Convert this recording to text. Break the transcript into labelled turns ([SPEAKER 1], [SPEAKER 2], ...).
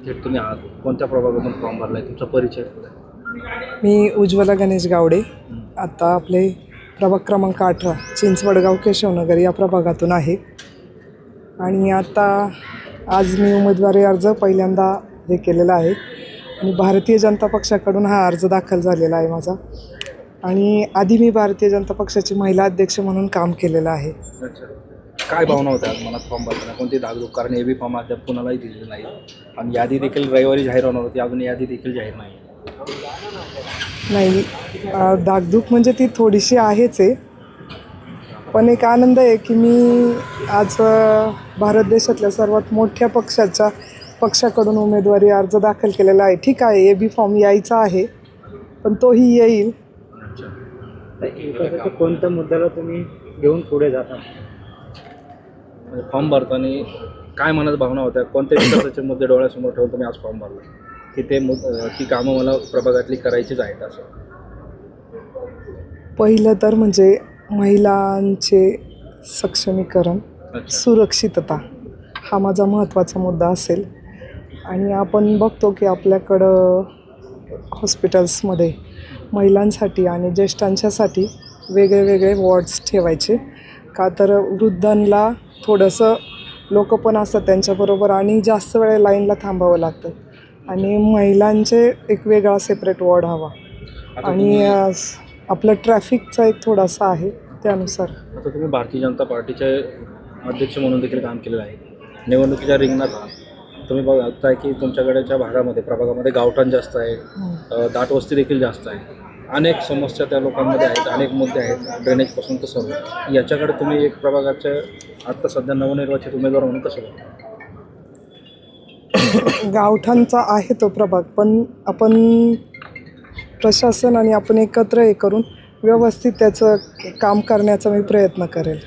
[SPEAKER 1] थेट तुम्ही आहात कोणत्या प्रभागातून फॉर्म भरलाय तुमचा परिचय?
[SPEAKER 2] मी उज्ज्वला गणेश गावडे.
[SPEAKER 1] हं.
[SPEAKER 2] आता आपले प्रभाग क्रमांक 18 चिंचवडगाव केशवनगर या प्रभागातून आहे. आणि आता आज मी उमेदवारी अर्ज पहिल्यांदा हे केलेला आहे आणि भारतीय जनता पक्षाकडून हा अर्ज दाखल झालेला आहे माझा. आणि आधी मी भारतीय जनता पक्षाची महिला अध्यक्ष म्हणून काम केलेलं आहे.
[SPEAKER 1] अच्छा. काय भावना होत्या आज मनात फॉर्म भरताना? कोणती धाकधूक? कारण एबी फॉर्म अद्याप कुणालाही दिलेलं नाही आणि यादी देखील रविवारी जाहीर होणार होती, अजून यादी देखील जाहीर नाही.
[SPEAKER 2] धाकधूक म्हणजे ती थोडीशी आहेच आहे, पण एक आनंद आहे की मी आज भारत देशातल्या सर्वात मोठ्या पक्षाकडून उमेदवारी अर्ज दाखल केलेला आहे. ठीक आहे, एबी फॉर्म यायचा आहे, पण तोही येईल.
[SPEAKER 3] अच्छा. कोणत्या मुद्द्याला तुम्ही घेऊन पुढे जाता?
[SPEAKER 1] फॉर्म भरताना काय मनात भावना होत्या? कोणत्या विकासाचे मुद्दे डोळ्यासमोर ठेवून तुम्ही आज फॉर्म भरला की ती कामं मला प्रभागातली करायचीच आहेत असं?
[SPEAKER 2] पहिलं तर म्हणजे महिलांचे सक्षमीकरण, सुरक्षितता हा माझा महत्त्वाचा मुद्दा असेल. आणि आपण बघतो की आपल्याकडं हॉस्पिटल्समध्ये महिलांसाठी आणि ज्येष्ठांच्यासाठी वेगळे वेगळे वॉर्ड्स ठेवायचे का, तर वृद्धांना थोडंसं लोक पण असतात त्यांच्याबरोबर आणि जास्त वेळ लाईनला थांबावं लागतं आणि महिलांचे एक वेगळा सेपरेट वॉर्ड हवा. आणि आपलं ट्रॅफिकचा एक थोडासा आहे त्यानुसार.
[SPEAKER 1] आता तुम्ही भारतीय जनता पार्टीचे अध्यक्ष म्हणून देखील काम केलेलं आहे, निवडणुकीच्या रिंगणात आहात. तुम्ही बघताय की तुमच्याकडेच्या भागामध्ये प्रभागामध्ये गावठाण जास्त आहे, दाट वस्ती देखील जास्त आहे, अनेक समस्या त्या लोकांमध्ये आहेत, अनेक मुद्दे आहेत, ड्रेनेजपासून तर सर्व. याच्याकडे तुम्ही एक प्रभागाच्या आत्ता सध्या नवनिर्वाचित उमेदवार म्हणून कसं बघता?
[SPEAKER 2] गावठाणचा आहे तो प्रभाग, पण आपण प्रशासन आणि आपण एकत्र हे करून व्यवस्थित त्याचं काम करण्याचा मी प्रयत्न करेल.